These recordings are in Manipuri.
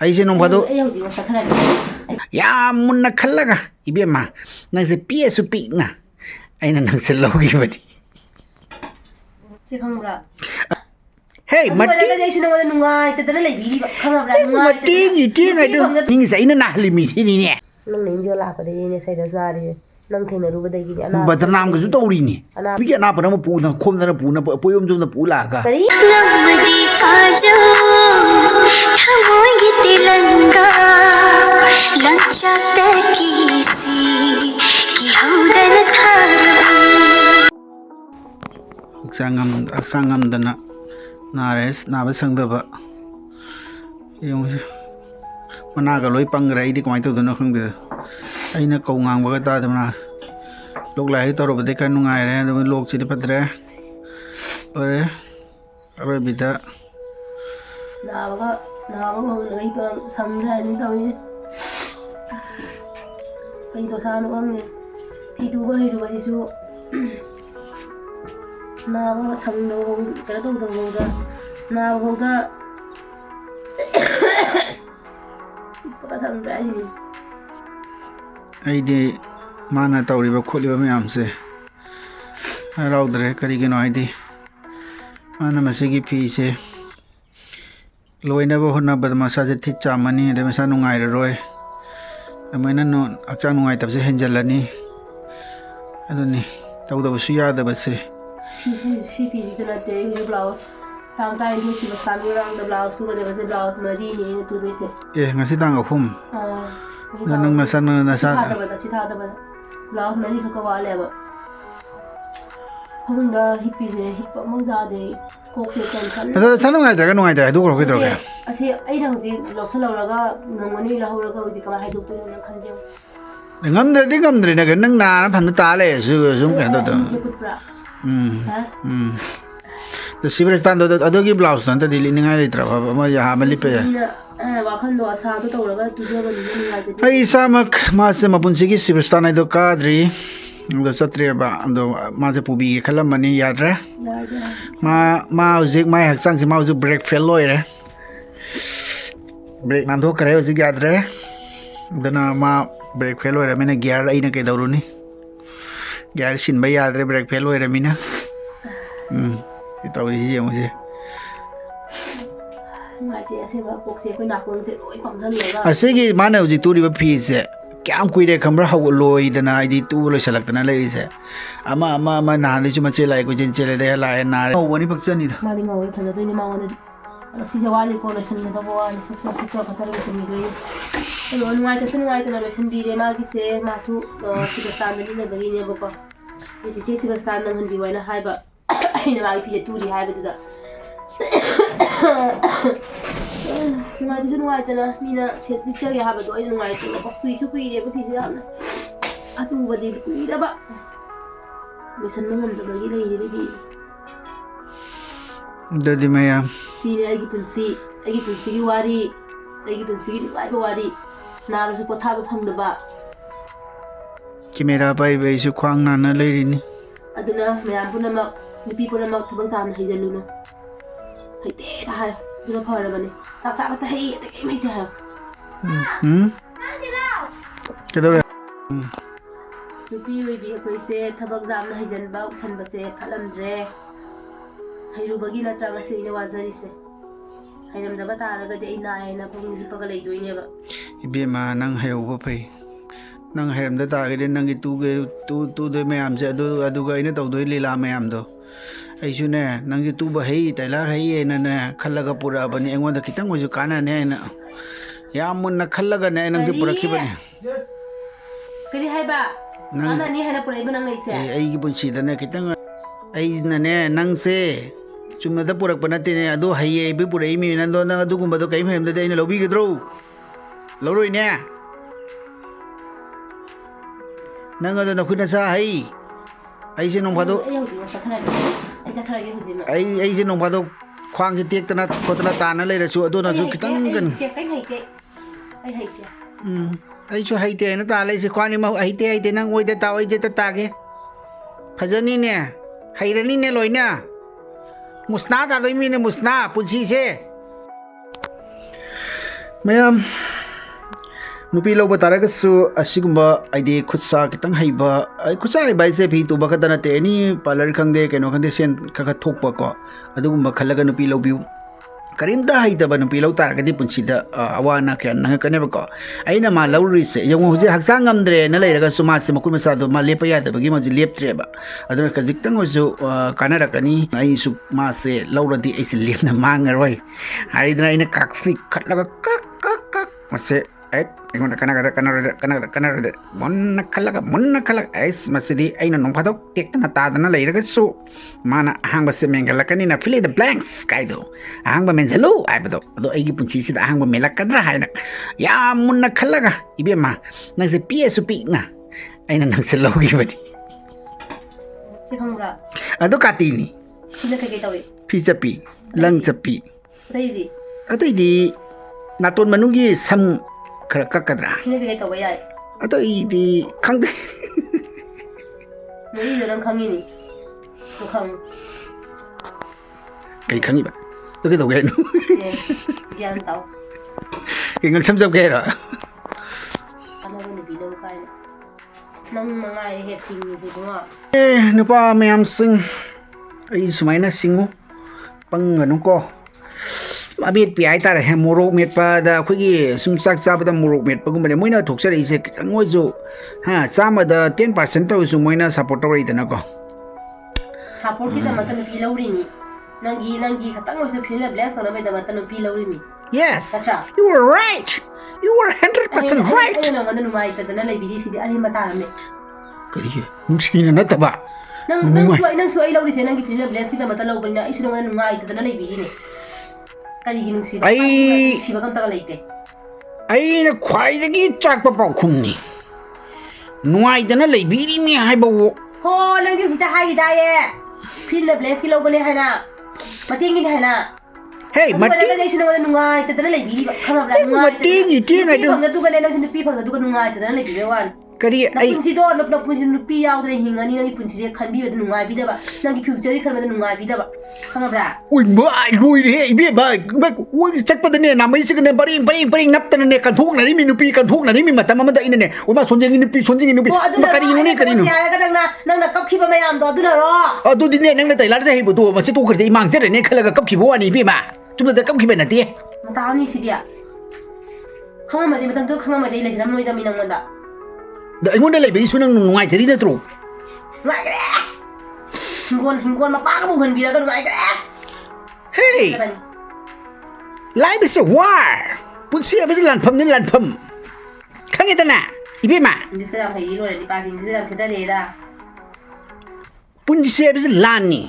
ꯑꯩꯁꯦ ꯅꯣꯡ ꯐꯥꯗꯣꯛ ꯌꯥꯝ ꯃꯨꯟꯅ ꯈꯜꯂꯒ ꯏꯕꯦꯝꯃ ꯅꯪꯁꯦ ꯄꯤꯛꯑꯁꯨ ꯄꯤꯛꯅ ꯑꯩꯅ ꯅꯪꯁꯦ ꯂꯧꯈꯤꯕꯅꯤ ꯁꯤ ꯈꯪꯕ꯭ꯔꯥ ꯍꯦ ꯑꯗꯨ ꯑꯩꯁꯨ ꯅꯉꯣꯟꯗ ꯅꯨꯡꯉꯥꯏꯇꯗꯅ ꯂꯩꯕꯤꯔꯤꯕ ꯈꯪꯉꯕ꯭ꯔꯥ ꯃꯇꯦꯡꯒꯤ ꯇꯦꯡ ꯍꯥꯏꯗꯣ ꯅꯤꯡꯁꯦ ꯑꯩꯅ ꯅꯥꯍꯜꯂꯤꯃꯤ ꯁꯤꯅꯤꯅꯦ ꯅꯪꯅ ꯌꯨꯝꯖ ꯂꯥꯛꯄꯗꯒꯤꯅꯦ ꯁꯩꯔꯁ ꯅꯥꯔꯤꯁꯦ ꯅꯪ ꯊꯦꯡꯅꯔꯨꯕꯗꯒꯤꯅꯦ ꯕꯗꯅꯥꯝꯒꯁꯨ ꯇꯧꯔꯤꯅꯤ ꯅꯨꯄꯤꯒꯤ ꯑꯅꯥꯕꯅ ꯑꯃ ꯄꯨꯅ ꯈꯣꯝꯗꯅ ꯄꯨꯅ ꯄꯣꯌꯣꯝ ꯆꯣꯝꯅ ꯄꯨ ꯂꯥꯛꯑꯒ ꯀꯔꯤ ꯍꯛꯆꯥꯡ ꯉꯝꯗꯅ ꯅꯥꯔꯦ ꯅꯥꯕ ꯁꯪꯗꯕ ꯌꯦꯡꯉꯨꯁꯦ ꯃꯅꯥꯒ ꯂꯣꯏ ꯄꯪꯈ꯭ꯔꯦ ꯑꯩꯗꯤ ꯀꯃꯥꯏꯅ ꯇꯧꯗꯣꯏꯅꯣ ꯈꯪꯗꯦ ꯑꯩꯅ ꯀꯧ ꯉꯥꯡꯕꯒ ꯇꯥꯗꯕꯅ ꯂꯣꯛ ꯂꯥꯏꯍꯧ ꯇꯧꯔꯨꯕꯗꯩ ꯈꯔ ꯅꯨꯡꯉꯥꯏꯔꯦ ꯑꯗꯨꯒ ꯂꯣꯛꯁꯤꯗꯤ ꯐꯠꯇ꯭ꯔꯦ ꯂꯣꯏꯔꯦ ꯑꯔꯣꯏꯕꯤꯗ ꯅꯥꯕꯒ ꯍꯧꯔꯒ ꯁꯪꯗ꯭ꯔꯦ ꯑꯗꯨꯝ ꯇꯧꯔꯤꯁꯦ ꯀꯔꯤ ꯗꯣꯁꯥꯅꯣ ꯈꯪꯗꯦ ꯐꯤ ꯇꯨꯕ ꯍꯩꯔꯨꯕꯁꯤꯁꯨ ꯅꯥꯕ ꯁꯪꯗꯕ ꯀꯩꯅꯣ ꯇꯧꯗꯕꯐꯥꯎꯗ ꯅꯥꯕꯐꯥꯎꯗ ꯍꯤꯞꯄꯒ ꯁꯪꯗ꯭ꯔꯦ ꯍꯥꯏꯁꯤꯅꯤ ꯑꯩꯗꯤ ꯃꯥꯅ ꯇꯧꯔꯤꯕ ꯈꯣꯠꯂꯤꯕ ꯃꯌꯥꯝꯁꯦ ꯍꯔꯥꯎꯗ꯭ꯔꯦ ꯀꯔꯤꯒꯤꯅꯣ ꯍꯥꯏꯗꯤ ꯃꯥꯅ ꯃꯁꯤꯒꯤ ꯐꯤꯁꯦ ꯂꯣꯏꯅꯕ ꯍꯣꯠꯅꯕꯗ ꯃꯁꯥꯁꯦ ꯊꯤꯠ ꯆꯥꯝꯃꯅꯤ ꯑꯗꯩ ꯃꯁꯥ ꯅꯨꯡꯉꯥꯏꯔꯔꯣꯏ ꯑꯗꯨꯃꯥꯏꯅ ꯍꯛꯆꯥꯡ ꯅꯨꯡꯉꯥꯏꯇꯕꯁꯦ ꯍꯦꯟꯖꯜꯂꯅꯤ ꯑꯗꯨꯅꯤ ꯇꯧꯗꯕꯁꯨ ꯌꯥꯗꯕꯁꯦ ꯁꯤ ꯐꯤꯁꯤꯗ ꯅꯠꯇꯦ ꯑꯩꯒꯤ ꯕ꯭ꯂꯥꯎꯁ ꯇꯥꯡ 22 ꯁꯤꯕꯁꯇꯥꯟꯒꯤ ꯃꯃꯥꯡꯗ ꯕ꯭ꯂꯥꯎꯁ ꯇꯨꯒꯗꯕꯁꯦ ꯕ꯭ꯂꯥꯎꯁ 4ꯅꯤ ꯑꯩꯅ ꯇꯨꯗꯣꯏꯁꯦ ꯉꯁꯤ ꯇꯥꯡ 3 ꯑꯗꯣ ꯅꯪ ꯁꯤ ꯊꯥꯗꯕꯗ ꯕ꯭ꯂꯥꯎꯁ 4 ꯈꯛꯀ ꯋꯥꯠꯂꯦꯕ ꯐꯃꯨꯡꯗ ꯍꯤꯞꯄꯤꯁꯦ ꯍꯤꯞꯄ ꯑꯃꯨꯛ ꯆꯥꯗꯦ ꯀꯣꯛꯁꯦ ꯇꯦꯟꯁꯟ ꯑꯗꯣ ꯅꯨꯡꯉꯥꯏꯇ꯭ꯔꯒ ꯅꯨꯡꯉꯥꯏꯇ꯭ꯔꯦ ꯍꯥꯏꯗꯣꯛꯈ꯭ꯔꯣ ꯀꯩꯗꯧꯔꯒꯦ ꯑꯁꯤ ꯑꯩꯅ ꯍꯧꯖꯤꯛ ꯂꯧꯁꯜꯍꯧꯔꯒ ꯉꯝꯒꯅꯤ ꯂꯧꯍꯧꯔꯒ ꯍꯧꯖꯤꯛ ꯀꯃꯥꯏꯅ ꯍꯥꯏꯗꯣꯛꯇꯣꯏꯅꯣ ꯈꯟꯖꯧ ꯉꯝꯗ꯭ꯔꯗꯤ ꯉꯝꯗ꯭ꯔꯦꯅ ꯅꯪ ꯅꯥꯔ ꯐꯅ ꯇꯥ ꯂꯩꯔꯁꯨ ꯁꯨꯝ ꯀꯩꯅꯣ ꯇꯧꯗꯣ ꯃꯤꯁꯦ ꯀꯨꯠꯄ꯭ꯔꯥ ꯁꯤꯕꯔꯁꯇꯥꯟꯗꯣ ꯑꯗꯨꯒꯤ ꯕ꯭ꯂꯥꯎꯁꯇꯣ ꯅꯠꯇꯗꯤ ꯂꯤꯠꯅꯤꯡꯉꯥꯏ ꯂꯩꯇ꯭ꯔꯕ ꯑꯃ ꯌꯥꯕ ꯂꯤꯠꯄ ꯌꯥꯏ ꯋꯥꯈꯟꯗꯣ ꯑꯁꯥꯗꯣ ꯇꯧꯔꯒ ꯇꯨꯖꯕꯅꯤꯅ ꯅꯨꯡꯉꯥꯏꯖꯗꯦ ꯑꯩ ꯏꯁꯥꯃꯛ ꯃꯥꯁꯦ ꯃꯄꯨꯟꯁꯤꯒꯤ ꯁꯤꯕꯔꯁꯇꯥꯟ ꯍꯥꯏꯗꯣ ꯀꯥꯗ꯭ꯔꯤ ꯑꯗꯣ ꯆꯠꯇ꯭ꯔꯦꯕ ꯑꯗꯣ ꯃꯥꯁꯦ ꯄꯨꯕꯤꯒꯦ ꯈꯜꯂꯝꯕꯅꯤ ꯌꯥꯗ꯭ꯔꯦ ꯃꯥ ꯍꯧꯖꯤꯛ ꯃꯥꯒꯤ ꯍꯛꯆꯥꯡꯁꯦ ꯃꯥ ꯍꯧꯖꯤꯛ ꯕ꯭ꯔꯦꯛ ꯐꯦꯜ ꯑꯣꯏꯔꯦ ꯕ꯭ꯔꯦꯛ ꯅꯥꯟꯊꯣꯛꯈ꯭ꯔꯦ ꯍꯧꯖꯤꯛ ꯌꯥꯗ꯭ꯔꯦ ꯑꯗꯨꯅ ꯃꯥ ꯕ꯭ꯔꯦꯛ ꯐꯦꯜ ꯑꯣꯏꯔꯕꯅꯤꯅ ꯒꯤꯌꯥꯔ ꯑꯩꯅ ꯀꯩꯗꯧꯔꯨꯅꯤ ꯒꯤꯌꯥꯔ ꯁꯤꯟꯕ ꯌꯥꯗ꯭ꯔꯦ ꯕ꯭ꯔꯦꯛ ꯐꯦꯜ ꯑꯣꯏꯔꯕꯅꯤꯅ ꯇꯧꯔꯤꯁꯤ ꯌꯦꯡꯉꯨꯁꯦ ꯅꯨꯡꯉꯥꯏꯇꯦ ꯑꯁꯦꯡꯕ ꯀꯣꯛꯁꯦ ꯑꯩꯈꯣꯏ ꯅꯥꯀꯣꯡꯁꯦ ꯂꯣꯏ ꯄꯪꯁꯜꯂꯒ ꯑꯁꯤꯒꯤ ꯃꯥꯅ ꯍꯧꯖꯤꯛ ꯇꯨꯔꯤꯕ ꯐꯤꯁꯦ ꯀꯌꯥꯝ ꯀꯨꯏꯔꯦ ꯈꯪꯕ꯭ꯔꯥ ꯂꯣꯏꯗꯅ ꯍꯥꯏꯗꯤ ꯇꯨꯕ ꯂꯣꯏꯁꯤꯜꯂꯛꯇꯅ ꯂꯩꯔꯤꯁꯦ ꯑꯃ ꯅꯍꯥꯟꯗꯩꯁꯨ ꯃꯆꯦ ꯂꯥꯛꯑꯦ ꯀꯣꯏꯆꯦꯜ ꯆꯦꯜꯂꯦ ꯂꯥꯛꯑꯦ ꯅꯥꯔꯦ ꯉꯧꯕꯅꯤ ꯄꯛꯆꯅꯤꯗ ꯃꯥꯗꯤ ꯉꯧꯋꯦ ꯐꯖꯗꯣꯏꯅꯤ ꯃꯉꯣꯟꯗꯗꯤ ꯁꯤꯁꯦ ꯋꯥꯠꯂꯤꯀꯣ ꯂꯣꯏꯁꯤꯟꯒꯗꯧꯕ ꯋꯥꯠꯂꯤ ꯈꯛꯇ ꯂꯣꯏꯁꯤꯟꯈꯤꯗꯣꯏꯅꯤ ꯑꯗꯣ ꯅꯨꯡꯉꯥꯏꯇꯁꯨ ꯅꯨꯡꯉꯥꯏꯇꯅ ꯂꯣꯏꯁꯤꯟꯕꯤꯔꯦ ꯃꯥꯒꯤꯁꯦ ꯃꯥꯁꯨ ꯁꯤꯕꯁꯇꯥꯟꯗ ꯂꯩꯕꯒꯤꯅꯦꯕꯀꯣ ꯆꯤꯆꯦ ꯁꯤꯕꯁꯇꯥꯟ ꯅꯪꯍꯟꯕꯤꯌꯨ ꯍꯥꯏꯅ ꯍꯥꯏꯕ ꯑꯩꯅ ꯃꯥꯒꯤ ꯐꯤꯁꯦ ꯇꯨꯔꯤ ꯍꯥꯏꯕꯗꯨꯗ ꯅꯨꯡꯉꯥꯏꯇꯁꯨ ꯅꯨꯡꯉꯥꯏꯇꯅ ꯃꯤꯅ ꯂꯤꯠꯆꯒꯦ ꯍꯥꯏꯕꯗꯣ ꯑꯩꯅ ꯅꯨꯡꯉꯥꯏꯇꯦꯕꯀꯣ ꯀꯨꯏꯁꯨ ꯀꯨꯏꯔꯦꯕ ꯐꯤꯁꯦ ꯌꯥꯝꯅ ꯑꯇꯨꯕꯗꯤ ꯀꯨꯏꯔꯕ ꯂꯣꯏꯁꯟꯕ ꯉꯝꯗꯕꯒꯤ ꯂꯩꯔꯤꯕ ꯐꯤ ꯑꯗꯨꯗꯤ ꯃꯌꯥꯝ ꯁꯤꯅꯦ ꯑꯩꯒꯤ ꯄꯨꯟꯁꯤꯒꯤ ꯋꯥꯔꯤ ꯑꯩꯒꯤ ꯄꯨꯟꯁꯤꯒꯤ ꯅꯨꯡꯉꯥꯏꯕ ꯋꯥꯔꯤ ꯅꯥꯔꯁꯨ ꯄꯣꯊꯥꯕ ꯐꯪꯗꯕ ꯀꯦꯃꯦꯔꯥ ꯄꯥꯏꯕ ꯑꯩꯁꯨ ꯈ꯭ꯋꯥꯡ ꯅꯥꯟꯅ ꯂꯩꯔꯤꯅꯤ ꯑꯗꯨꯅ ꯃꯌꯥꯝ ꯄꯨꯝꯅꯃꯛ ꯅꯨꯄꯤ ꯄꯨꯝꯅꯃꯛ ꯊꯕꯛ ꯇꯥꯅ ꯍꯩꯖꯜꯂꯨꯅꯨ ꯍꯩꯇꯦ ꯍꯥꯏ ꯑꯗꯨꯅ ꯐꯔꯕꯅꯤ ꯆꯥꯛ ꯆꯥꯕꯇ ꯍꯩ ꯑꯇꯩ ꯀꯩꯝ ꯍꯩꯇꯦ ꯍꯥꯏꯌꯣ ꯀꯩꯗꯧꯔꯦ ꯅꯨꯄꯤ ꯑꯣꯏꯕꯤ ꯑꯩꯈꯣꯏꯁꯦ ꯊꯕꯛ ꯌꯥꯝꯅ ꯍꯩꯖꯟꯕ ꯎꯁꯟꯕꯁꯦ ꯐꯠꯂꯝꯗ꯭ꯔꯦ ꯍꯩꯔꯨꯕꯒꯤ ꯅꯠꯇ꯭ꯔ ꯉꯁꯤ ꯑꯩꯅ ꯋꯥꯖꯔꯤꯁꯦ ꯍꯩꯔꯝꯗꯕ ꯇꯥꯔꯒꯗꯤ ꯑꯩ ꯅꯥꯏꯅ ꯐꯃꯨꯡ ꯍꯤꯞꯄꯒ ꯂꯩꯗꯣꯏꯅꯦꯕ ꯏꯕꯦꯝꯃ ꯅꯪ ꯍꯩꯍꯧꯕ ꯐꯩ ꯅꯪ ꯍꯩꯔꯝꯗ ꯇꯥꯔꯒꯗꯤ ꯅꯪꯒꯤ ꯇꯨꯗꯣꯏ ꯃꯌꯥꯝꯁꯦ ꯑꯗꯨꯒ ꯑꯩꯅ ꯇꯧꯗꯣꯏ ꯂꯤꯂꯥ ꯃꯌꯥꯝꯗꯣ ꯑꯩꯁꯨꯅꯦ ꯅꯪꯁꯦ ꯇꯨꯕ ꯍꯩ ꯇꯥꯏꯂꯔ ꯍꯩ ꯍꯥꯏꯅꯅꯦ ꯈꯜꯂꯒ ꯄꯨꯔꯛꯑꯕꯅꯤ ꯑꯩꯉꯣꯟꯗ ꯈꯤꯇꯪ ꯑꯣꯏꯁꯨ ꯀꯥꯟꯅꯅꯤ ꯍꯥꯏꯅ ꯌꯥꯝ ꯃꯨꯟꯅ ꯈꯜꯂꯒꯅꯦ ꯑꯩ ꯅꯪꯁꯦ ꯄꯨꯔꯛꯈꯤꯕꯅꯤ ꯀꯔꯤ ꯍꯥꯏꯕ ꯀꯥꯟꯅꯅꯤ ꯍꯥꯏꯅ ꯄꯨꯔꯛꯏꯕ ꯅꯪ ꯑꯩꯁꯦ ꯑꯩꯒꯤ ꯄꯨꯟꯁꯤꯗꯅꯦ ꯈꯤꯇꯪ ꯑꯩꯅꯅꯦ ꯅꯪꯁꯦ ꯆꯨꯝꯅꯗ ꯄꯨꯔꯛꯄ ꯅꯠꯇꯦꯅꯦ ꯑꯗꯣ ꯍꯩꯌꯦ ꯑꯩꯕꯨ ꯄꯨꯔꯛꯏꯃꯤ ꯅꯪꯗꯣ ꯅꯪ ꯑꯗꯨꯒꯨꯝꯕꯗꯣ ꯀꯔꯤꯝ ꯍꯩꯔꯝꯗꯗꯤ ꯑꯩꯅ ꯂꯧꯕꯤꯒꯗ꯭ꯔꯣ ꯂꯧꯔꯣꯏꯅꯦ ꯅꯪ ꯑꯗꯣ ꯅꯈꯨꯠ ꯅꯁꯥ ꯍꯩ ꯑꯩꯁꯦ ꯅꯣꯡꯐꯥꯗꯣꯛ ꯑꯩꯁꯦ ꯅꯣꯡꯐꯥꯗꯣꯛ ꯈ꯭ꯋꯥꯡꯁꯦ ꯇꯦꯛꯇꯅ ꯈꯣꯠꯇꯅ ꯇꯥꯅ ꯂꯩꯔꯁꯨ ꯑꯗꯨꯅꯁꯨ ꯈꯤꯇꯪ ꯑꯩꯁꯨ ꯍꯩꯇꯦ ꯍꯥꯏꯅ ꯇꯥ ꯂꯩꯁꯦ ꯈ꯭ꯋꯥꯡꯅꯤꯃꯛ ꯍꯩꯇꯦ ꯅꯪ ꯑꯣꯏꯗ ꯇꯥ ꯑꯣꯏꯗ ꯇꯥꯒꯦ ꯐꯖꯅꯤꯅꯦ ꯍꯩꯔꯅꯤꯅꯦ ꯂꯣꯏꯅ ꯃꯨꯁꯅꯥ ꯇꯥꯗꯣꯏ ꯃꯤꯅꯦ ꯃꯨꯁꯅꯥ ꯄꯨꯟꯁꯤꯁꯦ mayam nupi lauba taragasu asigumba aide khutsa kitang haiba ai khutsa haiba ise phi tu bakata na te ni parlor khangde keno khande sen khakha thokpa ko adugumba khalaga nupi laubiu karimda haitaba nupi lau taragadi punsida awana kya nang kane ba ko aina ma lauri se yong hoje haksang amdre na leiraga suma se makul masa do ma lepa ya da bagi ma leptre ba aduna kajiktang oju kanara kani ai su ma se lauradi ai se lepna mangaroi aidna ina kaksi khatlaga kak kak kak mase ai ingona kanara monna khalaga ais masidi aina nong phadok tekna ta dana leiraga su mana hangba se mengala kani na fill in the blanks kaido hangba menjalo aibado ado aigi punchi sida hangba melakadra haina ya munna khalaga ibema nang se psu na aina nang se logi bani si khambra ado katini sila kay tawi pichapi lang chapi dai di naton manungi sam khara kakadra sila kay tawi ay ado di khangde muri do nang khangini ko khang kai khangi ba to ke to ge no gian tao ke ngang sam jab ge ra ano ni bilo kai nang mangai he sing ni bunga nupa mayam sing ai sumaina singu pang anu ko abit pi ai tar he morok met pa da khogi sum sak cha ba da morok met pa gum ne moina thok sar ise ngoi jo ha chama da 10% to su moina support tori da na ko support ki da matan pi lauri ni nangi khatang ose phila black sona be da matan pi lauri mi yes Acha. you were right you were 100% right ai na matan mai ta da na lai bi si di ani mata me kari nungshina na taba nang su ai lauri se nangi phila black si da matan lau bani na isu nang mai ta da na lai bi ni kali ginung si ai si ba kam ta leite ai na khwai da gi chak pa pa khum ni nuai da na lai bi ri mi hai ba wo ho nang gi si ta hai da ye phila black si lau bani hai na mating gi hai na hey mati mati isu nang nungai ta da na lai bi ba khama bra nungai mati ti ngai phang da tu ga ne nang si pi phang da tu ga nungai ta da na lai bi wan kari ai punsi do na punsi nupi yaudre hingani nang punsi je khanbi ba nungai bi da ba nang future khan ba nungai bi da ba khama bra ui ma ai lui he ibe ba ui chak pa da ne na mai sig ne bari nap ta ne kan thuk na ri mi nupi kan thuk na ri mi matam ma da ina ne ui ma sonje ni nupi ma kari nu ne kari nu ya ga nang na kap khiba mayam do aduna ro adu din ne nang na tai lar ja hi bu do ma se to khar dei mang je ne khala ga kap khi bo ani bi ma chum da kap khi ba na ti mata ni sidia khama ma de matang to khama ma de le jram noi da mi nang da da ngon da lai bi su nang ngai jari na tro ngai ga hinggon ma pa ka bu han bi ga ngai ga hey lai bi se war pun sia bi lan pham ni lan pham khang ta na ibe ma ni se am hai lo le ni pa jing se am theta le da pun sia bi lan ni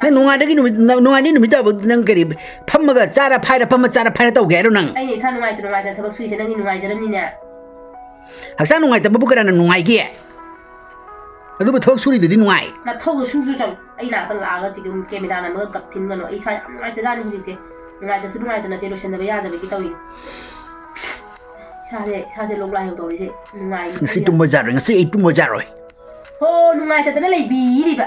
na nunga da gi nunga ni numi ta nang kari pham ga chara phaira pham chara phaira tau ge ro nang ai ni sa nungai ta thobak sui se nang ni nungai jaram ni na haksa nungai ta bu kana nungai ge adu ba thok suri di nungai na thog su su chang ai na ta la ga ji gum camera na ma gap thin ga no ai sa am ngai ta da ni se nungai ta su nungai ta na se lo shen da ba ya da ba ki tawi sa se lok lai ho to ri se nungai ngasi tum ba jar ngasi ai tum ba jar roi ho nungai ta na lai bi ri ba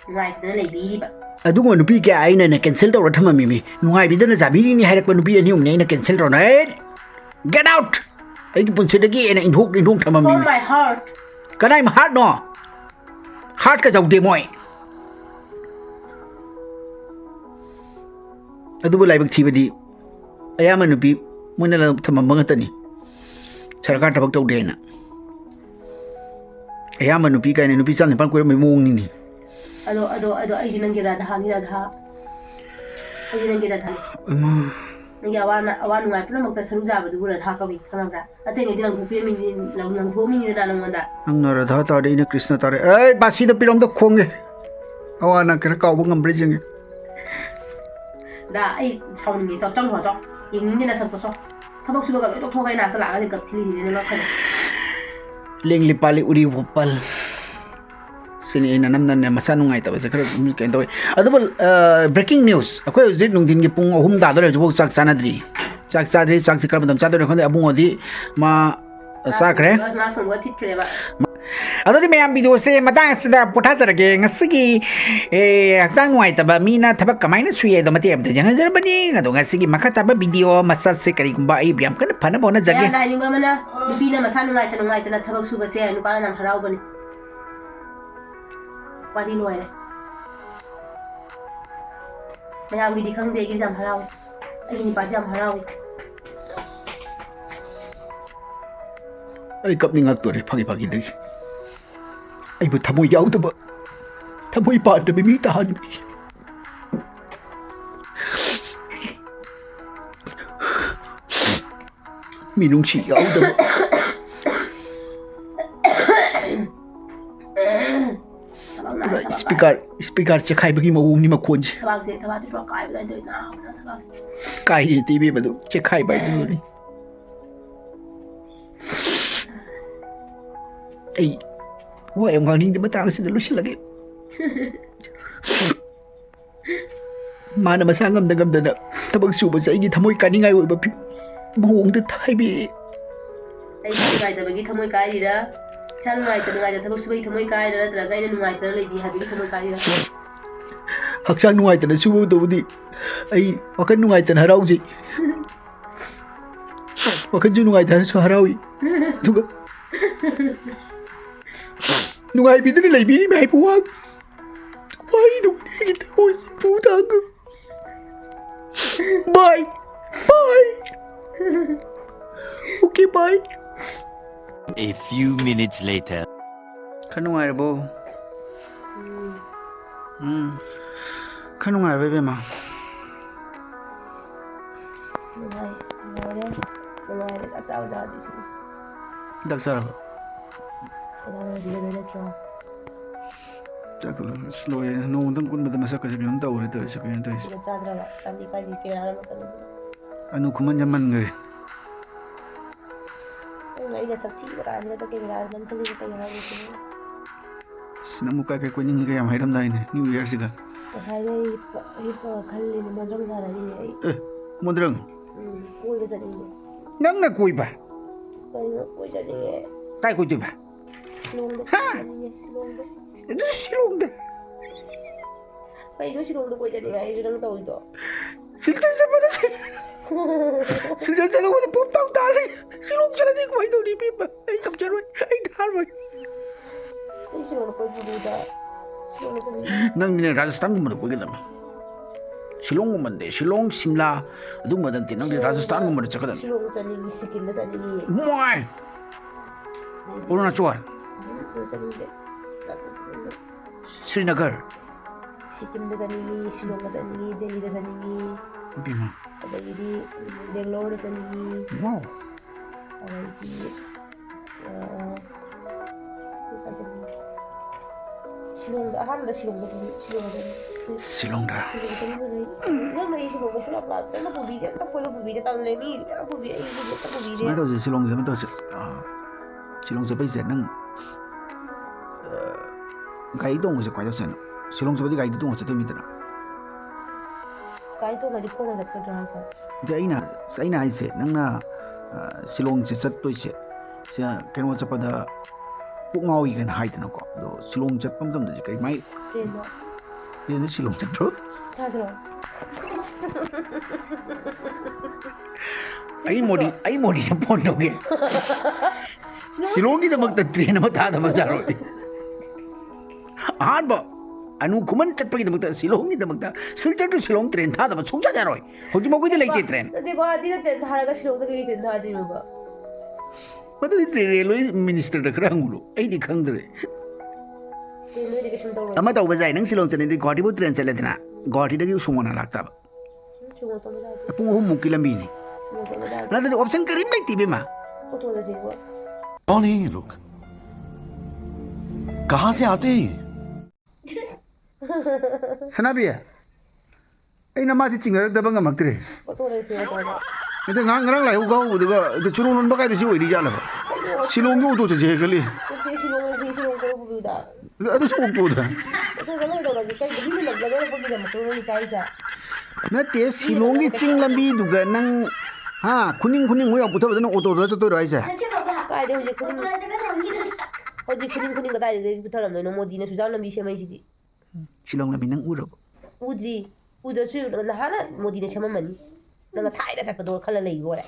nungai ta na lai bi ri ba adu ngo nupi ke ai na cancel to ra thama mi nungai bi da na jabi ni hai rak nupi ani um ne na cancel ro na get out ai ki punse da gi na indhok thama mi oh my heart kanai ma heart no heart ka jaude moi adu bu lai bak thi badi aya ma nupi mona la thama ma ngata ni sarkar tabak tau de na aya ma nupi kai na nupi chan pan ko me mong ni ado ai dinang gira dha ai dinang gira dha nang ya wan ngai puna mak ta saru ja ba du ra tha ka bi khana bra ate ngai dinang thupi mi lang nang tho mi ni na nang da ang na radha ta de na krishna ta re ai basi da pirom da khong ge awa na kra ka bu ngam bre jing da ai chau ni cha chang ho cha ing ni na sa ko cha thabak su ba ga to tho kai na ta la ga gap thili ni na khana leng li pali uri vopal sini ina nam nan masa nungai ta ba sakra mi kain toy adabal breaking news akoi zit nung din gi pung ahum da dore ju chak sanadri chak sikar badam cha dore khonde abung odi ma sakre ma song wa thit kre ba ꯑꯗꯨꯗꯤ ꯃꯌꯥꯝ ꯚꯤꯗꯤꯑꯣꯁꯦ ꯃꯇꯥꯡ ꯑꯁꯤꯗ ꯄꯣꯊꯥꯖꯔꯒꯦ ꯉꯁꯤꯒꯤ ꯍꯛꯆꯥꯡ ꯅꯨꯡꯉꯥꯏꯇꯕ ꯃꯤꯅ ꯊꯕꯛ ꯀꯃꯥꯏꯅ ꯁꯨꯏ ꯑꯗꯣ ꯃꯇꯦꯛ ꯑꯃꯇ ꯌꯦꯡꯍꯟꯖꯔꯕꯅꯤ ꯑꯗꯣ ꯉꯁꯤꯒꯤ ꯃꯈꯥ ꯇꯥꯕ ꯚꯤꯗꯤꯑꯣ ꯃꯆꯥꯠꯁꯦ ꯀꯔꯤꯒꯨꯝꯕ ꯑꯩ ꯌꯥꯝ ꯀꯟꯅ ꯐꯅꯕ ꯍꯣꯠꯅꯖꯒꯦ ꯃꯌꯥꯝꯅ ꯍꯥꯏꯅꯤꯡꯕ ꯑꯃꯅ ꯅꯨꯄꯤꯅ ꯃꯁꯥ ꯅꯨꯡꯉꯥꯏꯇꯅ ꯊꯕꯛ ꯁꯨꯕꯁꯦ ꯅꯨꯄꯥꯅ ꯌꯥꯝ ꯍꯔꯥꯎꯕꯅꯤ ꯋꯥꯔꯤ ꯂꯣꯏꯔꯦ ꯃꯌꯥꯝꯒꯤꯗꯤ ꯈꯪꯗꯦ ꯑꯩꯒꯤꯗꯤ ꯌꯥꯝ ꯍꯔꯥꯎꯏ ꯑꯩꯒꯤ ꯅꯨꯄꯥꯗꯤ ꯌꯥꯝ ꯍꯔꯥꯎꯏ ꯑꯩ ꯀꯞꯅꯤꯡꯉꯛꯇꯣꯔꯦ ꯐꯥꯒꯤꯗꯒꯤ ꯑꯩꯕꯨ ꯊꯃꯣꯏ ꯌꯥꯎꯗꯕ ꯊꯃꯣꯏ ꯄꯥꯟꯗꯕ ꯃꯤ ꯇꯥꯍꯟꯕꯤ ꯃꯤꯅꯨꯡꯁꯤ ꯌꯥꯎꯗꯕ ꯄꯨꯔꯥ ꯏꯁꯄꯤꯀꯔ ꯆꯦꯈꯥꯏꯕꯒꯤ ꯃꯑꯣꯡꯅꯤ ꯃꯈꯣꯟꯁꯦ ꯊꯕꯥꯛꯁꯦ ꯄꯨꯔꯥ ꯀꯥꯏꯕꯗ ꯑꯩ ꯅꯥꯕꯅ ꯊꯕꯥꯛ ꯀꯥꯏꯔꯤ ꯇꯤꯚꯤ ꯃꯗꯨ ꯆꯦꯈꯥꯏꯕ ꯍꯥꯏꯗꯨꯅꯤ ꯑꯩ ꯋꯥ ꯌꯥꯝ ꯉꯥꯡꯅꯤꯡꯗꯦ ꯃꯇꯥꯡ ꯑꯁꯤꯗ ꯂꯣꯏꯁꯤꯜꯂꯒꯦ ꯃꯥꯅ ꯃꯁꯥ ꯉꯝꯗꯅ ꯊꯕꯛ ꯁꯨꯕꯁꯦ ꯑꯩꯒꯤ ꯊꯃꯣꯏ ꯀꯥꯅꯤꯡꯉꯥꯏ ꯑꯣꯏꯕ ꯃꯑꯣꯡꯗ ꯍꯥꯏꯕꯤꯔꯛꯏ ꯑꯩ ꯅꯨꯡꯉꯥꯏꯇꯕꯒꯤ ꯊꯃꯣꯏ ꯀꯥꯏꯔꯤꯔꯥ ꯏꯁꯥ ꯅꯨꯡꯉꯥꯏꯇꯅ ꯊꯕꯛ ꯁꯨꯕꯒꯤ ꯊꯃꯣꯏ ꯀꯥꯏꯔꯤꯔꯥ ꯅꯠꯇ꯭ꯔꯒ ꯑꯩꯅ ꯅꯨꯡꯉꯥꯏꯇꯅ ꯂꯩꯕꯤ ꯍꯥꯏꯕꯒꯤ ꯊꯃꯣꯏ ꯀꯥꯏꯔꯤꯔꯥ ꯍꯛꯆꯥꯡ ꯅꯨꯡꯉꯥꯏꯇꯅ ꯁꯨꯕꯗꯕꯨꯗꯤ ꯑꯩ ꯋꯥꯈꯜ ꯅꯨꯡꯉꯥꯏꯇꯅ ꯍꯔꯥꯎꯖꯩ ꯋꯥꯈꯜꯁꯨ ꯅꯨꯡꯉꯥꯏꯇꯅꯁꯨ ꯍꯔꯥꯎꯏ ꯑꯗꯨꯒ ꯅꯨꯡꯉꯥꯏꯕꯤꯗꯅ ꯂꯩꯕꯤꯔꯤꯕ ꯍꯥꯏꯕ ꯋꯥꯍꯩꯗꯨꯒ ꯑꯩꯒꯤ ꯊꯃꯣꯏꯁꯦ ꯄꯨ ꯇꯥꯡꯒ ꯕꯥꯏ Okay, bye. A few minutes later. Khá nungayarbo. Khá nungayarbo ibema. Nungayare. Chak chao disi. Dak saraba. Chak tolo slow ye. No undang kun bada masak kasi biyam tawre to isa kaya to isa. Chadraba. Tandi kai di kaya na matan. Anu kuman yaman ngari. Ngayon sa tiba ka sila kay wala man sa liga kay hawo ko. Sinamuka kay kuning kaya mahiram dai ne New Year siga. Kasaya ipa khalli ni modrang sara ni ai. Modrang. Koi ga sani. Nang na koi ba? Koi sani. Kai koi ba? Shillong da. Shillong da. Itu Shillong da. Kai do Shillong da koi sani ai rang tau do. Silchar sa pada se. Silchar chalo ko pop tau ta le. Shillong chala di koi do ni bi ba. Ai kam char ba. Ai dhar ba. Sai Shillong koi bu da. Shillong da. Nang ni Rajasthan ko mo ko gidam. Shillong mo mande Shillong Simla adu madan ti nang Rajasthan ko mo chakadam. Shillong chani ni Sikkim da chani ni. Moi. Arunachal. Srinagar. Sikkim da chani ni, Shillong da chani ni, Delhi da chani ni. Bima. Adagidi Bangalore da chani ni. Wow. Adagidi Shillong da ahan da Shillong da Shillong da chani. Shillong da. Shillong chani ni. Nang mai Shillong da shula plat. Na pubi da ta polo pubi da tal le ni. Na pubi ai pubi ta pubi de. Mai to Shillong je mai to Shillong je bai se nang gai dong se kwai to sen. Shillong je bai gai dong se to mi dana. Kai to ga di ko ga ka dra sa. De aina ai se nang na Shillong je chat to se. Se keno cha pada puk ngawi kan hai dana ko. Do Shillong chat pam tam de kai mai. Train de Shillong chat pro. Sa dro. Ai modi na phone do ge. Shillong ni da mak ta train ma ta da ma ja ro. Ahan ba anu kuman chat pagi da mak ta Shillong ni da mak ta Silchar to Shillong train tha da ma chung cha ja roi. Hoji ma koi da lai te train. De ko adi da train thara ga Shillong da ga train tha di ba. Madu di train railway minister da kra ngulu. Ai di khang dare. Railway de sum taw. Ama taw ba jai nang Shillong chane di Guwahati bu train chale dina. Guwahati da gi sungona lakta ba. Chungo to ba. Pung hum mukki lambi ni. Na da option karim lai ti be ma. Ko to da se ko. कौन है ये लोग कहां से आते हैं Sanabi ai na ma si chinga da banga maktre. Ko to da se ko. Ito ngang lai u ga u da da churun non ba kai da si oi di ja la ba. Shillong gi u to je ga li. Te Shillong ko bu da. Adu su ko da. To ga mai da ga kai da ni la ga ga bu da ma ko ni kai sa. Na te Shillong gi ching lambi du ga nang ha kuning mo ya puta ba na auto da to rai sa. Kai de je ko ni. ꯍꯧꯖꯤꯛ ꯈꯨꯗꯤꯡ ꯀꯗꯥꯏꯗꯒꯤ ꯄꯨꯊꯔꯝꯗꯣꯏꯅꯣ ꯃꯣꯗꯤꯅ ꯁꯨꯖꯥꯎ ꯂꯝꯕꯤ ꯁꯦꯝꯃꯩꯁꯤꯗꯤ Shillong lambi nang urabo. ꯎꯗ꯭ꯔꯤ ꯎꯗ꯭ꯔꯁꯨ ꯅꯍꯥꯟꯅ ꯃꯣꯗꯤꯅ ꯁꯦꯝꯃꯝꯃꯅꯤ ꯅꯪꯅ ꯊꯥꯏꯅ ꯆꯠꯄꯗꯣ ꯈꯜꯂ ꯂꯩꯕ ꯑꯣꯏꯔꯦ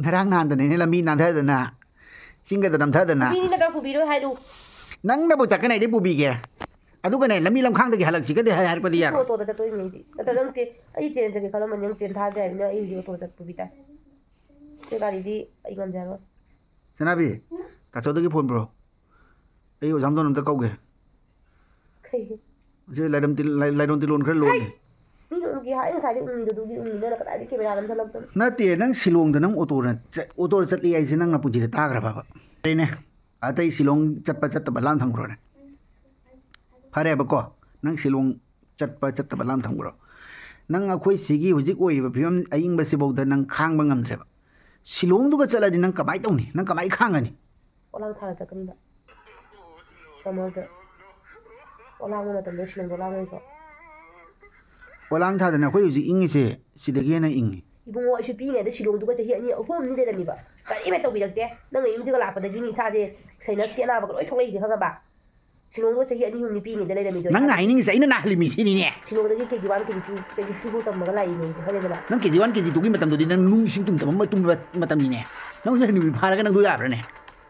Ngarang nandane ni lambi nandhadana. Singa da namthadana. ꯄꯨꯕꯤꯅꯤ ꯅꯠꯇ꯭ꯔꯥ ꯄꯨꯕꯤꯔꯣꯏ ꯍꯥꯏꯔꯨ Nang na bu chakana ide pubige. Adugane lambi lamkhang da halak sigade harpadi yar. ꯑꯣꯇꯣꯗ ꯆꯠꯇꯣꯏꯅꯦꯗꯤ ꯅꯠꯇ꯭ꯔ ꯅꯪ ꯑꯩ ꯇ꯭ꯔꯦꯟ ꯆꯠꯀꯦ ꯈꯜꯂꯝꯕꯅꯤ ꯅꯪ ꯇ꯭ꯔꯦꯟ ꯊꯥꯗ꯭ꯔꯦ ꯍꯥꯏꯕꯅꯤꯅ ꯑꯩ ꯍꯧꯖꯤꯛ ꯑꯣꯇꯣ ꯆꯠꯄꯨꯕꯤ ꯇꯥꯏ ꯑꯩ ꯒꯥꯔꯤꯗꯤ ꯑꯩ ꯉꯝꯖꯔꯣꯏ Sanabi. Tachodagi phone bro. Ai ojam don amta kauge. ꯀꯩꯒꯤ Je laidon tilon khar lon ni. ꯃꯤꯅ ꯎꯒꯦ ꯍꯥꯏ ꯉꯁꯥꯏꯗꯤ ꯎꯪꯉꯤꯗꯨꯗꯨꯒꯤ ꯎꯪꯉꯤꯅ ꯀꯗꯥꯏꯗꯒꯤ camera ꯅꯝꯁꯜꯂꯛꯇꯅ Nate nang Shillong da nang auto chatli ai sinang na punti ta gra baba. Rene. Atai Shillong chatpa balang thang bro ne. Phare ba ko. Nang Shillong chatpa balang thang bro. Nang akhoi sigi hujik oi ba phim aing ba sibau da nang khang ba ngam dre ba. Shillong du ga chala di nang kamai tau ni. Nang kamai khang ani. ꯑꯣꯂꯥꯡ ꯊꯥꯔ ꯆꯠꯀꯅꯤꯕ ꯁꯝꯃꯔꯗ ꯑꯣꯂꯥꯡꯕ ꯃꯇꯝꯗ ꯁꯤꯂꯣꯡꯗ ꯑꯣꯂꯥꯡꯉꯣꯏꯗ꯭ꯔꯣ Walang tha da na khoi hujik ingi se sidagi na ingi. 이봉호 ꯑꯩꯁꯨ ꯄꯤꯛꯏꯉꯩꯗ ꯁꯤꯂꯣꯡꯗꯨꯒ ꯆꯍꯤ 2-3 ꯂꯩꯔꯝꯃꯤꯕ ꯀꯔꯤꯝ ꯇꯧꯕꯤꯔꯛꯇꯦ ꯅꯪꯅ ꯌꯨꯝꯁꯤꯒ ꯂꯥꯛꯄꯗꯒꯤꯅꯤ ꯏꯁꯥꯁꯦ ꯁꯥꯏꯅꯁꯀꯤ ꯑꯅꯥꯕꯒ ꯂꯣꯏ ꯊꯣꯛꯂꯛꯏꯁꯦ ꯈꯪꯉꯕ ꯁꯤꯂꯣꯡꯗꯨꯒ ꯆꯍꯤ 2-3 ꯄꯤꯛꯏꯉꯩꯗ ꯂꯩꯔꯝꯃꯤꯗꯣ Nang na ining se ina na halimi sini ne. ꯁꯤꯂꯣꯡꯗꯒꯤ KG 1 KG 2 KG 3 ꯇꯝꯃꯒ ꯂꯥꯛꯏꯅꯦ ꯈꯪꯉꯦꯗꯅ Nang KG 1 KG 2 gi matam do di nang nung sing tum matam ni ne. Nang je ni phara ga nang do yabra ne.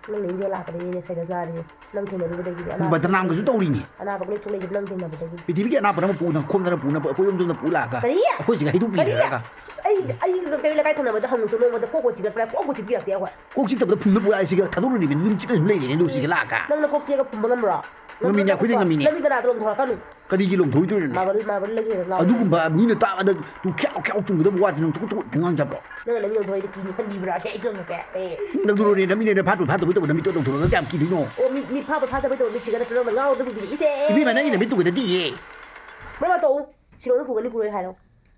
ꯅꯪꯅ ꯌꯨꯝꯁꯤꯒ ꯂꯥꯛꯄꯗꯒꯤꯅꯦ ꯁꯥꯏꯅꯁ ꯅꯥꯔꯤꯁꯦ ꯅꯪ ꯊꯦꯡꯅꯔꯨꯕꯗꯒꯤꯗꯤ Badranam ga su tawri ni. ꯑꯅꯥꯕꯒ ꯂꯣꯏ ꯊꯣꯛꯂꯛꯏꯁꯦ ꯅꯪ ꯊꯦꯡꯅꯕꯗꯒꯤ Pitibi ga na pa na pu na khom na pu na ko yom jong na pu la ga. Kari? Ko si ga hidu pi Kari? ga. ꯑꯩ ꯀꯔꯤ ꯂꯩꯀꯥꯏ ꯊꯪꯅꯕꯗ ꯍꯪꯉꯨꯁꯨ ꯅꯣꯡꯃꯗ ꯀꯣꯛ ꯆꯤꯛꯂꯛꯄ꯭ꯔꯥ ꯀꯣꯛ ꯆꯤꯛꯄꯤꯔꯛꯇꯦ ꯑꯩꯈꯣꯏ Ko si tabda pu na pu ai si ga khaduru ni bin lim chik na lei ne do si ga la ga. ꯅꯪꯅ ꯀꯣꯛ ꯆꯤꯛꯑꯒ ꯐꯨꯝꯕ ꯉꯝꯕ꯭ꯔꯣ Ngamine khoi ngamine. ꯅꯪꯒꯤ ꯀꯅꯥꯗ ꯂꯣꯡ ꯊꯣꯔꯛꯀꯅꯨ Kadi gi long thoi thoi ne. Marble ꯂꯩꯒꯦ ꯂꯥꯎ Adugumba ni na ta da tu khyao chung da wa tin chu tingang ja bro. ꯅꯪꯅ ꯅꯪꯒꯤ ꯂꯣꯡ ꯊꯣꯔꯛꯏꯗꯤ ꯀꯤꯅꯤ ꯈꯟꯕꯤꯕ꯭ꯔꯥ ꯑꯩ ꯈꯪꯉꯛꯀꯦ Nang duro ni nami ne phatu phatu to nami to dong thoro ga ki dino. ꯑꯣ ꯃꯤ ꯐꯥꯕ ꯐꯥꯗꯕꯩ ꯇꯧꯕ ꯃꯤꯠꯁꯤꯒ ꯅꯠꯇ꯭ꯔꯒ ꯅꯪꯅ ꯉꯥꯎꯗꯕꯒꯤ ꯏꯁꯦ Ibi ma nang ne bitu ga di ye. ꯃꯔꯝ ꯇꯧ ꯁꯤꯂꯣꯡꯗ ꯄꯨꯒꯅꯤ ꯄꯨꯔꯣꯏ ꯍꯥꯏꯔꯣ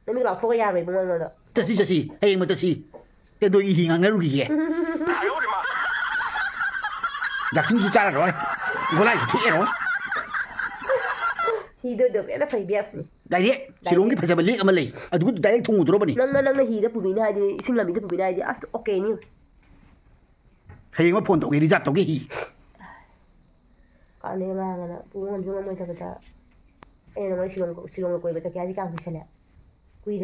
ꯅꯃꯤꯒ ꯂꯥꯎꯊꯣꯛꯑꯒ ꯌꯥꯔꯣꯏ ꯏꯕꯨꯡꯉꯣ ꯑꯩꯉꯣꯟꯗ Chasi hey ma tasi. Te do i hingang na ru gi ye. Jakin su chara rồi. Golai su thi rồi. ꯍꯤꯗꯣꯏꯗꯣ ꯍꯦꯟꯅ ꯐꯩ ꯕꯦꯁꯅꯤ Direct Shillong gi phajaba lek ama lei. Adu direct thungu dro bani. ꯅꯪꯅ ꯍꯤꯗ ꯄꯨꯕꯤꯅꯤ ꯍꯥꯏꯗꯤ ꯏꯁꯤꯡ ꯂꯝꯕꯤꯗ ꯄꯨꯕꯤꯅꯤ ꯍꯥꯏꯗꯤ ꯑꯁ ꯑꯣꯀꯦꯅꯤ Hey ma phone to gi reserve to gi hi. ꯀꯥꯔꯅꯦ ꯉꯥꯡꯉꯅ ꯄꯨꯕ ꯉꯝꯁꯨ ꯉꯝꯃꯣꯏꯗꯕꯗ ꯑꯩꯅ ꯅꯪꯉꯣꯟꯗ ꯁꯤꯂꯣꯡꯗ ꯀꯣꯏꯕ ꯆꯠꯀꯦ ꯍꯥꯏꯗꯤ ꯀꯥꯡ ꯀꯨꯏꯁꯜꯂꯦ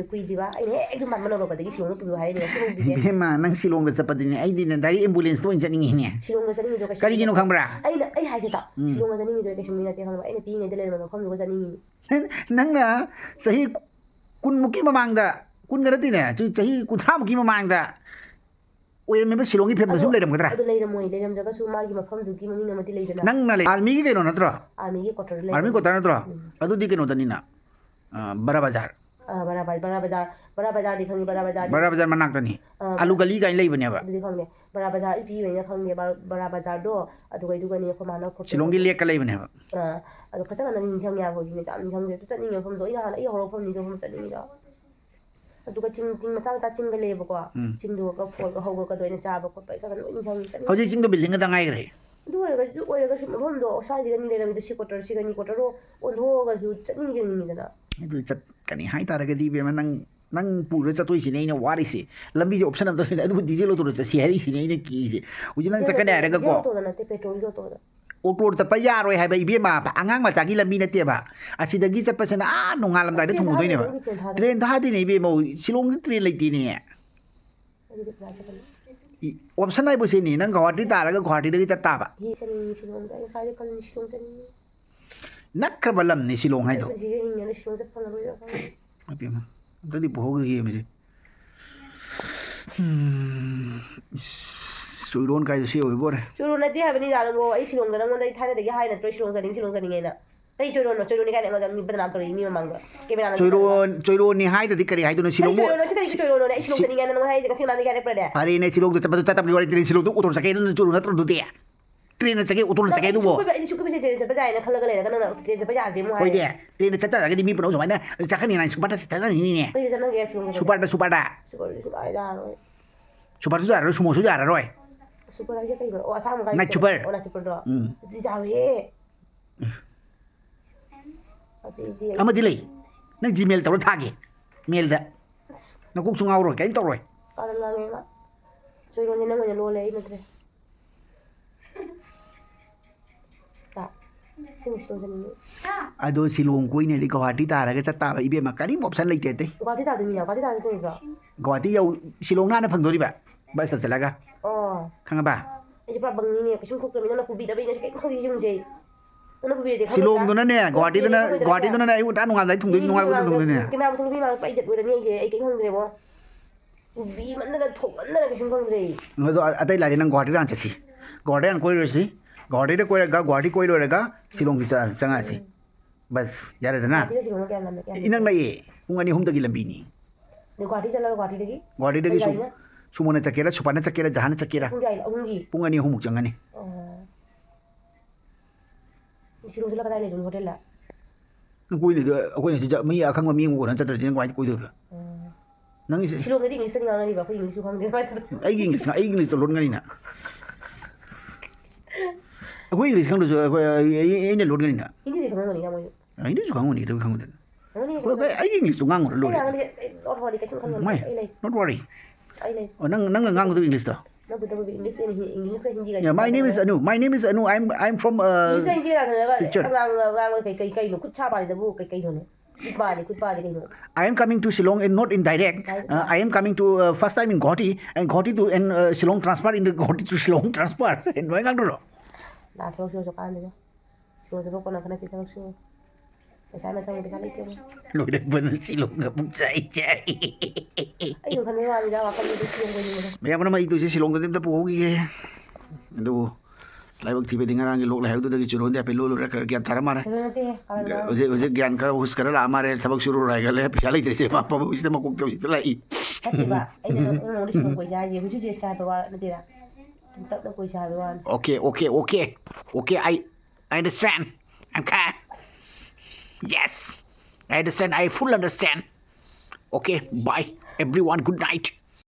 ꯀꯨꯏꯗ꯭ꯔꯤꯕ ꯑꯩꯅ ꯍꯦꯛ ꯌꯨꯝ ꯄꯥꯟꯕ ꯅꯧꯔꯛꯄꯗꯒꯤ ꯁꯤꯂꯣꯡꯗ ꯄꯨꯕꯤꯌꯨ ꯍꯥꯏꯔꯤꯅꯦ ꯉꯁꯤ ꯄꯨꯕꯤꯗꯦ Bema nang Shillong da chapadini ai din direct ambulance to jani ni. ꯁꯤꯂꯣꯡꯗ ꯆꯠꯅꯤꯡꯉꯤꯗꯣ ꯀꯩꯁꯨ Kari gi no khambra. ꯑꯩ ꯍꯥꯏꯁꯦ ꯇꯥ ꯁꯤꯂꯣꯡꯗ ꯆꯠꯅꯤꯡꯉꯤꯗꯣ ꯀꯩꯁꯨ ꯃꯤ ꯅꯠꯇꯦ ꯈꯪꯕ ꯑꯩꯅ ꯄꯤꯛꯏꯉꯩꯗ ꯂꯩꯔꯝꯕ ꯃꯐꯝꯗꯨꯒ ꯆꯠꯅꯤꯡꯉꯤꯅꯤ Nang na sahi kun muki mamang da kun ga ti ne sahi kuthra muki mamang da. Oye me Shillong gi phem da sum leiram gadra. ꯑꯗꯨ ꯂꯩꯔꯝꯗ꯭ꯔꯒꯁꯨ ꯃꯥꯒꯤ ꯃꯐꯝꯗꯨꯒꯤ ꯃꯃꯤꯡ ꯑꯃꯗꯤ ꯂꯩꯗꯅ Nang na le army gi kaino natro. ꯑꯥꯔꯃꯤꯒꯤ ꯀ꯭ꯋꯥꯇꯔꯗ ꯂꯩ Army ko ta natro. Adu di kaino da ni na. Bara bazar. ꯕꯔꯥ ꯕꯖꯥꯔꯗꯤ ꯈꯪꯉꯤ ꯕꯔꯥ ꯕꯖꯥꯔꯗꯤ Bara bazar manak ta ni. Alu gali ga lei bani ba. ꯑꯗꯨꯗꯤ ꯈꯪꯗꯦ ꯕꯔꯥ ꯕꯖꯥꯔ ꯄꯤꯕꯩꯅ ꯈꯪꯗꯦ ꯕꯔꯥ ꯕꯖꯥꯔꯗꯣ ꯑꯗꯨꯒꯩꯗꯨꯒꯅꯤ ꯑꯩꯈꯣꯏ ꯃꯥꯅ Shillong gi lek ka lei bani ba. ꯑꯗꯣ ꯈꯇꯪ ꯉꯟꯅ ꯅꯤꯡꯁꯤꯡꯉꯦ ꯍꯥꯏꯕ ꯍꯧꯖꯤꯛꯅꯦ ꯌꯥꯝ ꯅꯤꯡꯁꯤꯡꯉꯦ ꯑꯗꯨ ꯆꯠꯅꯤꯡꯉꯦ ꯃꯐꯝꯗꯣ ꯑꯩꯅ ꯍꯥꯟꯅ ꯑꯩ ꯍꯧꯔꯛꯐꯝꯅꯤꯗꯣ ꯃꯐꯝ ꯆꯠꯅꯤꯡꯉꯤꯗꯣ ꯑꯗꯨꯒ ꯆꯤꯡ ꯃꯆꯥ ꯃꯆꯥ ꯆꯤꯡꯒ ꯂꯩꯌꯦꯕꯀꯣ ꯆꯤꯡꯗꯨꯒ ꯐꯣꯜꯒ ꯍꯧꯒꯗꯣ ꯑꯩꯅ ꯆꯥꯕ ꯈꯣꯠꯄ ꯑꯩ ꯈꯔ ꯂꯣꯏ ꯅꯤꯡꯁꯤꯡꯉꯦ ꯆꯠꯅꯤꯡꯉꯦ Hojik sing do building ga ngai gre. ꯑꯗꯨ ꯑꯣꯏꯔꯒꯁꯨ ꯃꯐꯝꯗꯣ ꯁ꯭ꯋꯥꯏꯁꯤꯒꯅꯤ ꯂꯩꯔꯝꯃꯤꯗꯣ ꯁꯤ ꯀ꯭ꯋꯥꯇꯔꯁꯤꯒꯅꯤ ꯀ꯭ꯋꯥꯇꯔꯗꯣ ꯑꯣꯟꯊꯣꯛꯑꯒꯁꯨ ꯆꯠꯅꯤꯡꯉꯤꯗꯅ Adu chat kani hai ta ga di be ma nang pura chatoi si ne ina wari si. Lambi je option am da adu diesel auto cha si hari si ne ina ki si. Uji nang chakane ara ga ko. ꯑꯣꯇꯣꯗ ꯅꯠꯇꯦ ꯄꯦꯇ꯭ꯔꯣꯜꯒꯤ ꯑꯣꯇꯣꯗ Auto chapa yaroi hai ba ibe ma angang ma chagi lambi na te ba. Asidagi chapa sana nongalam dai da thungu doi ne ba. Train da hadi ne be mo Shillong gi train lei ti ne. ꯑꯗꯨꯗꯤ ꯄꯨꯔꯥ ꯆꯠꯀꯅꯤ Option ai bu si ni nang Guwahati ta ra ga Guwahati da gi chatta ba. ꯆꯠꯅꯤꯡꯉꯤ ꯁꯤꯂꯣꯡꯗ ꯑꯩ ꯉꯁꯥꯏꯗ ꯈꯜꯂꯤ ꯁꯤꯂꯣꯡ ꯆꯠꯅꯤꯡꯉꯤ Nakra balam ni Shillong hai do. ꯄꯨꯟꯁꯤꯁꯦ ꯍꯤꯡꯉꯦꯅ ꯁꯤꯂꯣꯡ ꯆꯠ ꯐꯪꯉꯔꯣꯏꯗ꯭ꯔꯥ ꯈꯪꯗꯦ Api ma. Dadi po ho gi me je. Suiron kai do si oi bore. ꯆꯨꯔꯣ ꯅꯠꯇꯦ ꯍꯥꯏꯕꯅꯤ ꯅꯪꯕꯨ ꯑꯩ ꯁꯤꯂꯣꯡꯗ ꯅꯪꯉꯣꯟꯗ ꯑꯩ ꯊꯥꯏꯅꯗꯒꯤ ꯍꯥꯏ ꯅꯠꯇ꯭ꯔꯣ ꯁꯤꯂꯣꯡ ꯆꯠꯅꯤꯡꯉꯦꯅ ꯀꯩ ꯆꯣꯏꯔꯣꯟꯅꯤ ꯀꯥꯏꯅ ꯑꯩꯉꯣꯟꯗ ꯃꯤ ꯕꯗꯅꯥꯝ ꯇꯧꯔꯛꯏ ꯃꯤ ꯃꯃꯥꯡꯗ camera Choiron ni hai da di kari hai do no Shillong. ꯆꯣꯏꯔꯣꯟꯅꯣ ꯁꯤ ꯀꯩꯒꯤ ꯆꯣꯏꯔꯣꯟꯅꯣ ꯑꯩ ꯁꯤꯂꯣꯡ ꯆꯠꯅꯤꯡꯉꯦꯅ ꯅꯪꯉꯣꯟꯗ ꯍꯥꯏꯁꯦ ꯉꯁꯤ ꯅꯍꯥꯟꯗꯒꯤ ꯍꯥꯏꯔꯛꯄ꯭ꯔꯅꯦ Pare ne Shillong da chapa chata wari train Shillong do auto sa kai do churu na tro do de. Train na chake auto na chake do bo. ꯑꯩꯗꯤ ꯁꯨꯀꯨꯕꯁꯦ ꯇ꯭ꯔꯦꯟ ꯆꯠꯄ ꯌꯥꯏꯅ ꯈꯜꯂꯒ ꯂꯩꯔꯒ ꯅꯪꯅ ꯇ꯭ꯔꯦꯟ ꯆꯠꯄ ꯌꯥꯗꯦ ꯑꯃꯨꯛ Oi ꯍꯥꯏ de. Train na chata ga di mi pro so na chakani na super da chata ni ne. ꯀꯩ ꯆꯠꯅꯒꯦ ꯁꯤꯂꯣꯡ Super da ꯁꯨꯄꯔ ꯁꯨꯄꯔ ꯌꯥꯔꯣꯏ super su jar sumo su jar roi. Super ꯍꯥꯏꯁꯦ ꯀꯩꯅꯣ ꯑꯣ ꯑꯁꯥꯡꯕ ꯒꯥꯔꯤ Night super. ꯑꯣ ꯅꯥꯏꯠ ꯁꯨꯄꯔꯗꯣ ꯑꯗꯨꯗꯤ ꯌꯥꯔꯣꯏꯍꯦ ꯑꯗꯨꯗꯤ Amadi lei. Nang Gmail tawra thage. Mail da. Na kok su ngawro kai tawroi. ꯀꯥꯔꯟ ꯉꯥꯡꯉꯦ ꯆꯣꯏꯔꯣꯟꯁꯦ ꯅꯪ ꯑꯣꯏꯅ ꯂꯣꯜꯂꯦ ꯑꯩ ꯅꯠꯇ꯭ꯔꯦ ꯁꯤꯡ ꯁꯤꯂꯣꯡ ꯆꯠꯅꯤꯡꯉꯦ ꯑꯗꯣ ꯁꯤꯂꯣꯡ ꯀꯣꯏꯅꯗꯤ ꯒꯧꯍꯥꯇꯤ ꯇꯥꯔꯒ ꯆꯠꯇꯥꯕ ꯏꯕꯦꯝꯃ ꯀꯔꯤꯝ ꯑꯣꯞꯁꯟ ꯂꯩꯇꯦ ꯑꯇꯩ ꯒꯨꯋꯥꯍꯥꯇꯤ ꯇꯥꯗꯣꯏꯅꯤꯅ ꯒꯨꯋꯥꯍꯥꯇꯤ ꯇꯥꯗꯣꯏ ꯇꯧꯔꯤꯕ꯭ꯔꯣ ꯒꯧꯍꯥꯇꯤ ꯌꯧ ꯁꯤꯂꯣꯡ ꯍꯥꯟꯅ ꯐꯪꯗꯣꯔꯤꯕ ꯕꯁꯇ ꯆꯠꯂꯒ ꯑꯣ ꯈꯪꯉꯕ ꯑꯩꯁꯦ ꯄꯨꯔꯥ ꯕꯪꯅꯤꯅꯦ ꯀꯩꯁꯨꯝ ꯊꯣꯛꯇ꯭ꯔꯕꯅꯤ ꯅꯪꯅ ꯄꯨꯕꯤꯗꯕꯩꯅꯦ ꯀꯩꯝ ꯈꯪꯗꯦ ꯁꯤꯒꯨꯝꯕꯁꯦ ꯅꯪꯅ ꯄꯨꯕꯤꯔꯗꯤ ꯁꯤꯂꯣꯡꯗꯨꯅꯅꯦ ꯒꯧꯍꯥꯇꯤꯗꯨꯅꯅꯦ ꯑꯌꯨꯛ ꯉꯟꯇꯥ ꯅꯣꯡꯉꯥꯜꯂꯒ ꯊꯨꯡꯗꯣꯏꯅꯤ ꯅꯣꯡꯉꯥꯜꯕꯗ ꯊꯨꯡꯗꯣꯏꯅꯦ ꯀꯦꯃꯦꯔꯥ ꯃꯊꯪ ꯅꯨꯄꯤ ꯃꯥꯡꯗ ꯄꯩꯖꯠ ꯑꯣꯏꯔꯅꯤ ꯑꯩꯁꯦ ꯑꯩ ꯀꯩꯝ ꯈꯪꯗ꯭ꯔꯦꯕꯣ ꯄꯨꯕꯤꯃꯟꯗꯅ ꯊꯣꯛꯃꯟꯗꯅ ꯀꯩꯁꯨꯝ ꯈꯪꯗ꯭ꯔꯦ ꯑꯗꯣ ꯑꯇꯩ ꯂꯥꯏꯔꯤ ꯅꯪ ꯒꯧꯍꯥꯇꯤꯗ ꯍꯥꯟꯅ ꯆꯠꯁꯤ ꯒꯧꯍꯥꯇꯤ ꯍꯥꯟꯅ ꯀꯣꯏꯔꯨꯔꯁꯤ ꯒꯧꯍꯥꯇꯤꯗ ꯀꯣꯏꯔꯒ ꯒꯧꯍꯥꯇꯤ ꯀꯣꯏ ꯂꯣꯏꯔꯒ ꯁꯤꯂꯣꯡꯁꯤ ꯆꯪꯉꯛꯑꯁꯤ ꯕꯁ ꯌꯥꯔꯦꯗꯅ ꯒꯨꯋꯥꯍꯥꯇꯤꯒ ꯁꯤꯂꯣꯡꯒ ꯀꯌꯥꯝ ꯂꯥꯞꯅ ꯀꯌꯥꯝ ꯏꯅꯛ ꯅꯛꯑꯦ ꯄꯨꯡ 2-3ꯗꯒꯤ ꯂꯝꯕꯤꯅꯤ ꯑꯗꯣ ꯒꯨꯋꯥꯍꯥꯇꯤ ꯆꯠꯂꯒ ꯒꯨꯋꯥꯍꯥꯇꯤꯗꯒꯤ ꯒꯧꯍꯥꯇꯤꯗꯒꯤ ꯀꯩ ꯒꯥꯔꯤꯅ ꯁꯨꯃꯣꯅ ꯆꯠꯀꯦꯔꯥ ꯁꯨꯄꯔꯅ ꯆꯠꯀꯦꯔꯥ ꯖꯍꯥꯖꯅ ꯆꯠꯀꯦꯔꯥ ꯄꯨꯡ ꯀꯌꯥ ꯑꯍꯨꯝꯒꯤ ꯄꯨꯡ 2-3ꯃꯨꯛ ꯆꯪꯒꯅꯤ ꯁꯤꯂꯣꯡ ꯆꯠꯂ ꯀꯗꯥꯏ ꯂꯩꯗꯣꯏꯅꯣ ꯍꯣꯇꯦꯜꯗ ꯅꯪ ꯀꯣꯏꯅꯤꯗꯣ ꯑꯩꯈꯣꯏꯅ ꯃꯤ ꯑꯈꯪꯕ ꯃꯤ ꯑꯃ ꯎꯔ ꯆꯠꯇ꯭ꯔꯗꯤ ꯅꯪ ꯀꯃꯥꯏꯅ ꯀꯣꯏꯗꯣꯏꯕ ꯅꯪꯒꯤꯁꯦ ꯁꯤꯂꯣꯡꯗꯗꯤ ꯏꯪꯂꯤꯁꯇ ꯉꯥꯡꯅꯔꯤꯕ ꯑꯩꯈꯣꯏ ꯏꯪꯂꯤꯁꯁꯨ ꯈꯪꯗꯦ ꯑꯩꯒꯤ ꯏꯪꯂꯤꯁꯇ ꯂꯣꯟꯒꯅꯤꯅ ꯑꯩꯈꯣꯏ ꯏꯪꯂꯤꯁ ꯈꯪꯗ꯭ꯔꯁꯨ ꯑꯩꯅ ꯂꯣꯟꯒꯅꯤꯅ ꯍꯤꯟꯗꯤꯗꯤ ꯈꯪꯉꯝꯒꯅꯤꯗ ꯃꯣꯏꯁꯨ ꯑꯩꯅꯁꯨ ꯈꯪꯉꯝꯒꯅꯤ ꯀꯩꯗꯧꯕꯩ ꯈꯪꯉꯣꯏꯗꯣꯏꯅꯣ ꯈꯪꯉꯝꯒꯅꯤ ꯀꯩꯁꯨ ꯑꯩꯈꯣꯏ ꯀꯥꯏꯗꯦ ꯑꯩꯒꯤ ꯏꯪꯂꯤꯁꯇꯣ ꯉꯥꯡꯉꯨꯔ ꯑꯩ ꯂꯣꯏꯔꯦ ꯉꯥꯡꯉꯗꯤ ꯅꯣꯠ ꯋꯥꯔꯤ ꯀꯩꯁꯨꯝ ꯈꯟꯒꯅꯨ ꯃꯥꯏ ꯑꯩ ꯂꯩ ꯅꯣꯠ ꯋꯥꯔꯤ ꯑꯩ ꯂꯩ ꯅꯪꯅ ꯉꯥꯡꯒꯗꯕ ꯏꯪꯂꯤꯁꯇꯣ ꯅꯪꯕꯨꯇꯕꯨ English ꯏꯪꯂꯤꯁꯀ ꯍꯤꯟꯗꯤꯒ Yeah, my name is Anu. My name is Anu. I'm from ꯏꯪꯂꯤꯁꯀ ꯍꯤꯟꯗꯤꯒ Silchar. ꯉꯥꯡꯉꯒ ꯀꯩꯅꯣ ꯈꯨꯠ ꯁꯥ ꯄꯥꯜꯂꯤꯗꯕꯨ ꯀꯩꯅꯣꯅꯦ ꯈꯨꯠ ꯄꯥꯜꯂꯤ ꯀꯩꯅꯣ I am coming to Shillong and not in direct. I am coming to first time in Guwahati and Guwahati to and Shillong transfer in the Guwahati to Shillong transfer. And why not? ꯂꯥꯛ ꯊꯕꯛ ꯁꯨꯔꯁꯨ ꯀꯥꯟꯗꯦꯗ ꯁꯤꯂꯣꯡ ꯆꯠꯄ ꯀꯣꯟꯅ ꯈꯟꯅꯁꯤ ꯊꯕꯛ ꯁꯨ ꯄꯩꯁꯥ ꯃꯊꯪ ꯄꯩꯁꯥ ꯂꯩꯇꯦꯕ Look at the Shillong chai. ꯑꯩ ꯁꯨꯝ ꯈꯟꯕꯩ ꯋꯥꯅꯤꯗ ꯋꯥꯈꯜꯗꯗꯤ ꯁꯤꯂꯣꯡ ꯀꯣꯏꯅꯤꯡꯕꯗꯣ ꯃꯌꯥꯝ ꯑꯃ ꯑꯩ ꯇꯧꯁꯦ ꯁꯤꯂꯣꯡꯗꯗꯤ ꯑꯝꯇ ꯄꯨꯍꯧꯈꯤꯒꯦ ꯑꯗꯨꯕꯨ ꯂꯥꯏꯕꯛ ꯊꯤꯕꯗꯤ ꯉꯔꯥꯡꯒꯤ ꯂꯣꯛ ꯂꯥꯏꯍꯧꯗꯨꯗꯒꯤ ꯆꯨꯔꯣꯟꯗꯤ ꯍꯥꯏꯐꯦꯠ ꯂꯣꯜꯂꯨꯔꯦ ꯈꯔ ꯒ꯭ꯌꯥꯟ ꯇꯥꯔ ꯃꯥꯜꯂꯦ ꯁꯤꯂꯣꯡ ꯅꯠꯇꯦ ꯀꯥꯔꯟ ꯍꯧꯖꯤꯛ ꯒ꯭ꯌꯥꯟ ꯈꯔ ꯍꯨꯁ ꯈꯔ ꯂꯥꯛꯑ ꯃꯥꯜꯂꯦ ꯊꯕꯛ ꯁꯨꯔꯨꯔ ꯍꯥꯏꯒꯠꯂꯦ ꯄꯩꯁꯥ ꯂꯩꯇ꯭ꯔꯤꯁꯦ ꯍꯧꯖꯤꯛꯇ ꯃꯀꯣꯛꯇ ꯍꯧꯖꯤꯛꯇ ꯂꯥꯛꯏ ꯅꯠꯇꯦꯕ ꯑꯩꯅ ꯅꯉꯣꯟꯗ ꯁꯤꯂꯣꯡ ꯀꯣꯏꯁꯦ ꯍꯥꯏꯁꯦ ꯍꯧꯖꯤꯛ ꯍꯧꯖꯤꯛ ꯍꯥꯏꯕ ꯋꯥ ꯅꯠꯇꯦꯗ ꯇꯞꯅ ꯀꯣꯏꯁꯦ ꯍꯥꯏꯕ ꯋꯥꯅꯤ Okay. I understand. Okay. Yes. I understand. I full understand. Okay. Bye. Everyone. Good night.